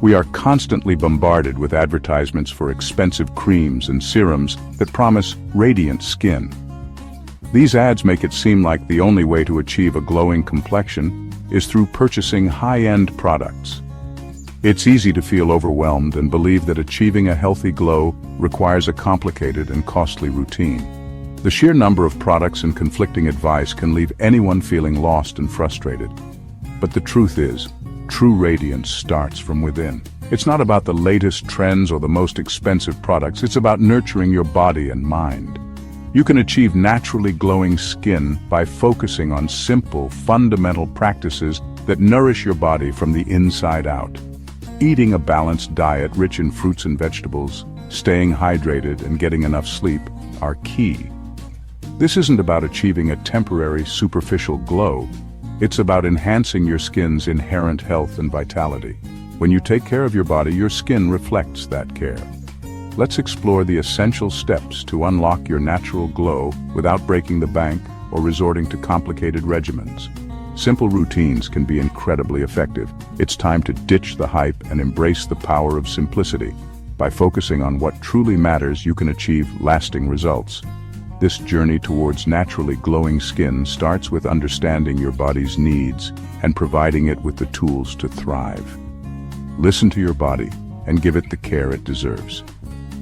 We are constantly bombarded with advertisements for expensive creams and serums that promise radiant skin. These ads make it seem like the only way to achieve a glowing complexion is through purchasing high-end products. It's easy to feel overwhelmed and believe that achieving a healthy glow requires a complicated and costly routine. The sheer number of products and conflicting advice can leave anyone feeling lost and frustrated. But the truth is, true radiance starts from within. It's not about the latest trends or the most expensive products, it's about nurturing your body and mind. You can achieve naturally glowing skin by focusing on simple, fundamental practices that nourish your body from the inside out. Eating a balanced diet rich in fruits and vegetables, staying hydrated and getting enough sleep are key. This isn't about achieving a temporary, superficial glow. It's about enhancing your skin's inherent health and vitality. When you take care of your body, your skin reflects that care. Let's explore the essential steps to unlock your natural glow without breaking the bank or resorting to complicated regimens. Simple routines can be incredibly effective. It's time to ditch the hype and embrace the power of simplicity. By focusing on what truly matters, you can achieve lasting results. This journey towards naturally glowing skin starts with understanding your body's needs and providing it with the tools to thrive. Listen to your body and give it the care it deserves.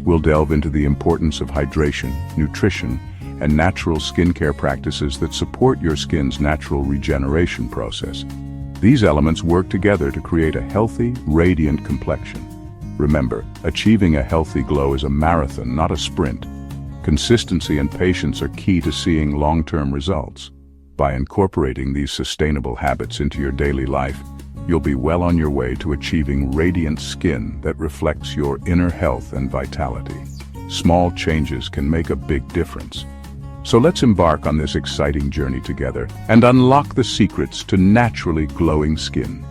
We'll delve into the importance of hydration, nutrition, and natural skincare practices that support your skin's natural regeneration process. These elements work together to create a healthy, radiant complexion. Remember, achieving a healthy glow is a marathon, not a sprint. Consistency and patience are key to seeing long-term results. By incorporating these sustainable habits into your daily life, you'll be well on your way to achieving radiant skin that reflects your inner health and vitality. Small changes can make a big difference. So let's embark on this exciting journey together and unlock the secrets to naturally glowing skin.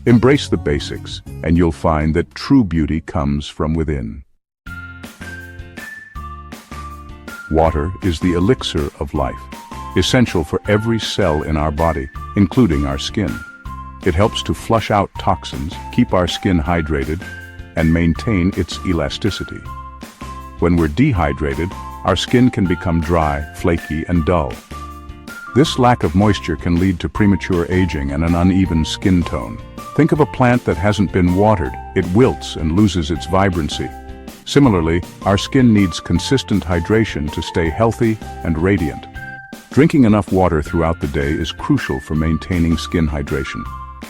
Embrace the basics, and you'll find that true beauty comes from within. Water is the elixir of life, essential for every cell in our body, including our skin. It helps to flush out toxins, keep our skin hydrated, and maintain its elasticity. When we're dehydrated, our skin can become dry, flaky, and dull. This lack of moisture can lead to premature aging and an uneven skin tone. Think of a plant that hasn't been watered. It wilts and loses its vibrancy. Similarly, our skin needs consistent hydration to stay healthy and radiant. Drinking enough water throughout the day is crucial for maintaining skin hydration.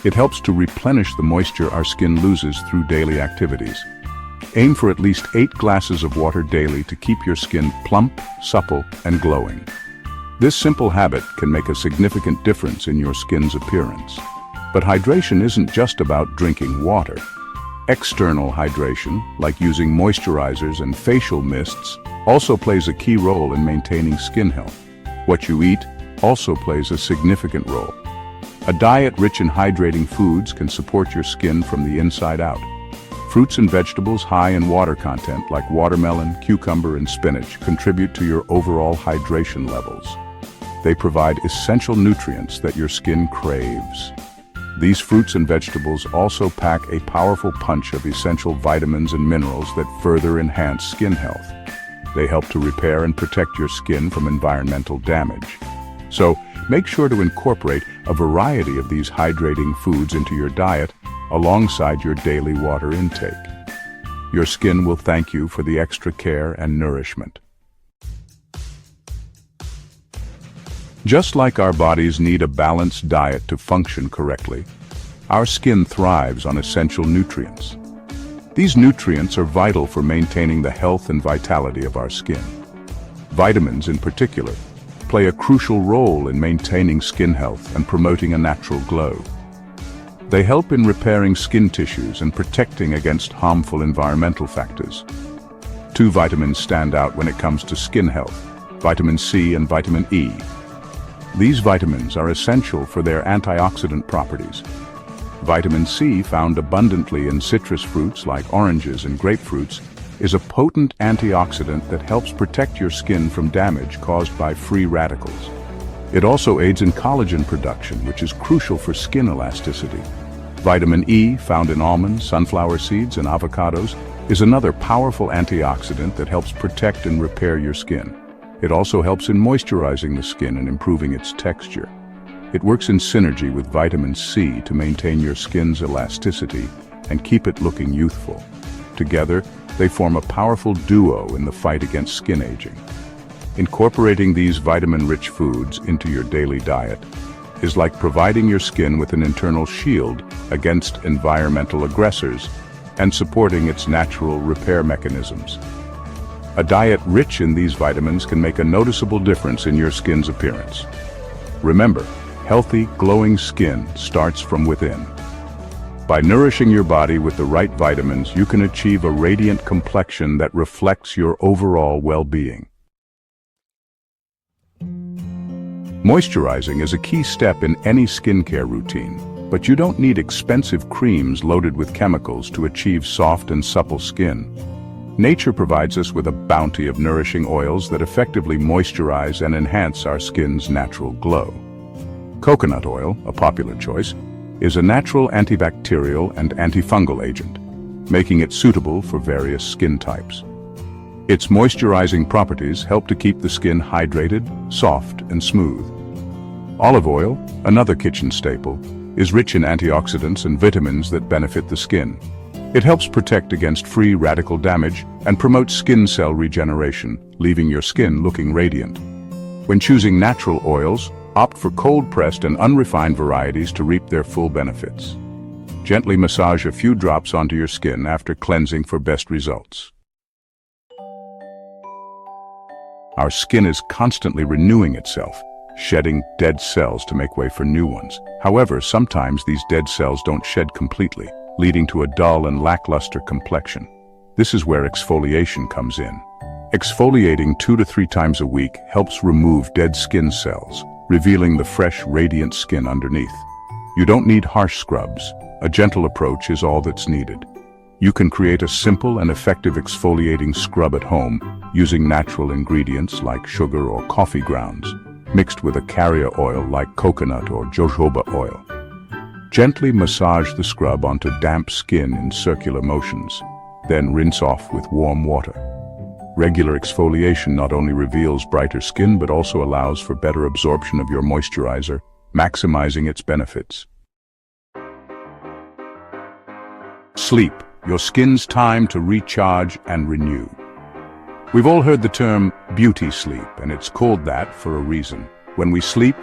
It helps to replenish the moisture our skin loses through daily activities. Aim for at least 8 glasses of water daily to keep your skin plump, supple, and glowing. This simple habit can make a significant difference in your skin's appearance. But hydration isn't just about drinking water. External hydration, like using moisturizers and facial mists, also plays a key role in maintaining skin health. What you eat also plays a significant role. A diet rich in hydrating foods can support your skin from the inside out. Fruits and vegetables high in water content like watermelon, cucumber, and spinach contribute to your overall hydration levels. They provide essential nutrients that your skin craves. These fruits and vegetables also pack a powerful punch of essential vitamins and minerals that further enhance skin health. They help to repair and protect your skin from environmental damage. So, make sure to incorporate a variety of these hydrating foods into your diet alongside your daily water intake. Your skin will thank you for the extra care and nourishment. Just like our bodies need a balanced diet to function correctly, our skin thrives on essential nutrients. These nutrients are vital for maintaining the health and vitality of our skin. Vitamins, in particular, play a crucial role in maintaining skin health and promoting a natural glow. They help in repairing skin tissues and protecting against harmful environmental factors. 2 vitamins stand out when it comes to skin health: vitamin C and vitamin E. These vitamins are essential for their antioxidant properties. Vitamin C, found abundantly in citrus fruits like oranges and grapefruits, is a potent antioxidant that helps protect your skin from damage caused by free radicals. It also aids in collagen production, which is crucial for skin elasticity. Vitamin E, found in almonds, sunflower seeds, and avocados, is another powerful antioxidant that helps protect and repair your skin. It also helps in moisturizing the skin and improving its texture. It works in synergy with vitamin C to maintain your skin's elasticity and keep it looking youthful. Together, they form a powerful duo in the fight against skin aging. Incorporating these vitamin-rich foods into your daily diet is like providing your skin with an internal shield against environmental aggressors and supporting its natural repair mechanisms. A diet rich in these vitamins can make a noticeable difference in your skin's appearance. Remember, healthy, glowing skin starts from within. By nourishing your body with the right vitamins, you can achieve a radiant complexion that reflects your overall well-being. Moisturizing is a key step in any skincare routine, but you don't need expensive creams loaded with chemicals to achieve soft and supple skin. Nature provides us with a bounty of nourishing oils that effectively moisturize and enhance our skin's natural glow. Coconut oil, a popular choice, is a natural antibacterial and antifungal agent, making it suitable for various skin types. Its moisturizing properties help to keep the skin hydrated, soft, and smooth. Olive oil, another kitchen staple, is rich in antioxidants and vitamins that benefit the skin. It helps protect against free radical damage and promotes skin cell regeneration, leaving your skin looking radiant. When choosing natural oils, opt for cold-pressed and unrefined varieties to reap their full benefits. Gently massage a few drops onto your skin after cleansing for best results. Our skin is constantly renewing itself, shedding dead cells to make way for new ones. However, sometimes these dead cells don't shed completely, leading to a dull and lackluster complexion. This is where exfoliation comes in. Exfoliating 2 to 3 times a week helps remove dead skin cells, revealing the fresh, radiant skin underneath. You don't need harsh scrubs. A gentle approach is all that's needed. You can create a simple and effective exfoliating scrub at home using natural ingredients like sugar or coffee grounds, mixed with a carrier oil like coconut or jojoba oil. Gently massage the scrub onto damp skin in circular motions, then rinse off with warm water. Regular exfoliation not only reveals brighter skin but also allows for better absorption of your moisturizer, maximizing its benefits. Sleep, your skin's time to recharge and renew. We've all heard the term beauty sleep, and it's called that for a reason. When we sleep,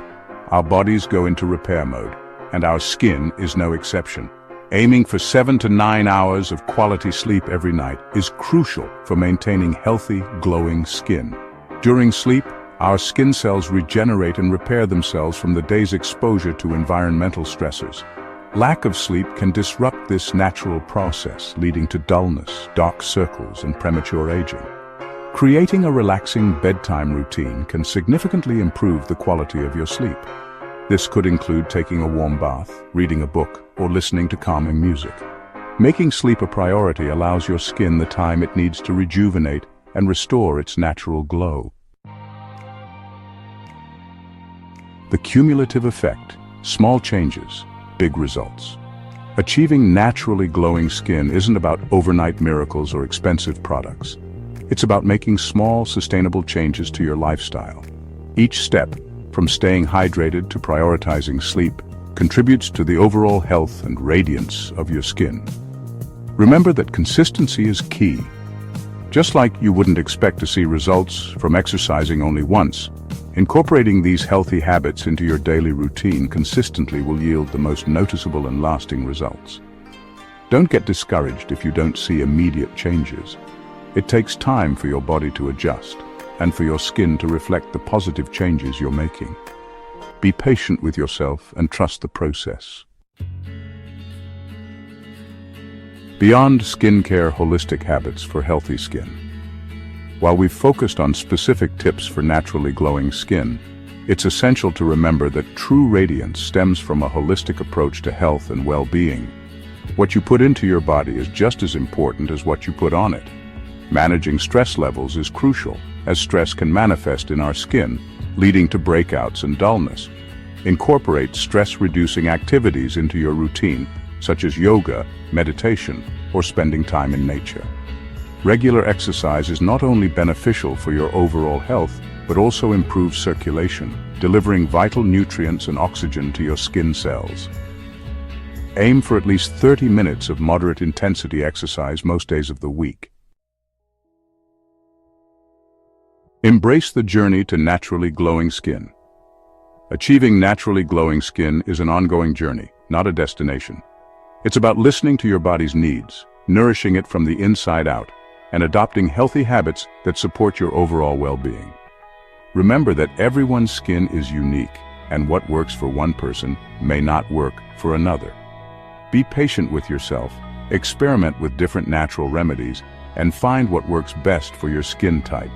our bodies go into repair mode, and our skin is no exception. Aiming for 7 to 9 hours of quality sleep every night is crucial for maintaining healthy, glowing skin. During sleep, our skin cells regenerate and repair themselves from the day's exposure to environmental stressors. Lack of sleep can disrupt this natural process, leading to dullness, dark circles, and premature aging. Creating a relaxing bedtime routine can significantly improve the quality of your sleep. This could include taking a warm bath, reading a book, or listening to calming music. Making sleep a priority allows your skin the time it needs to rejuvenate and restore its natural glow. The cumulative effect: small changes, big results. Achieving naturally glowing skin isn't about overnight miracles or expensive products. It's about making small, sustainable changes to your lifestyle. Each step, from staying hydrated to prioritizing sleep, contributes to the overall health and radiance of your skin. Remember that consistency is key. Just like you wouldn't expect to see results from exercising only once, incorporating these healthy habits into your daily routine consistently will yield the most noticeable and lasting results. Don't get discouraged if you don't see immediate changes. It takes time for your body to adjust and for your skin to reflect the positive changes you're making. Be patient with yourself and trust the process. Beyond skincare, holistic habits for healthy skin. While we've focused on specific tips for naturally glowing skin, it's essential to remember that true radiance stems from a holistic approach to health and well-being. What you put into your body is just as important as what you put on it. Managing stress levels is crucial, as stress can manifest in our skin, leading to breakouts and dullness. Incorporate stress-reducing activities into your routine, such as yoga, meditation, or spending time in nature. Regular exercise is not only beneficial for your overall health, but also improves circulation, delivering vital nutrients and oxygen to your skin cells. Aim for at least 30 minutes of moderate intensity exercise most days of the week. Embrace the journey to naturally glowing skin. Achieving naturally glowing skin is an ongoing journey, not a destination. It's about listening to your body's needs, nourishing it from the inside out, and adopting healthy habits that support your overall well-being. Remember that everyone's skin is unique, and what works for one person may not work for another. Be patient with yourself, experiment with different natural remedies, and find what works best for your skin type.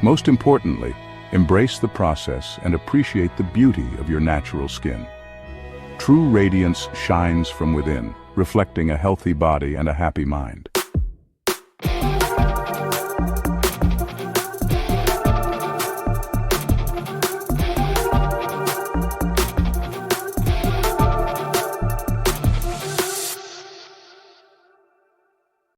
Most importantly, embrace the process and appreciate the beauty of your natural skin. True radiance shines from within, reflecting a healthy body and a happy mind.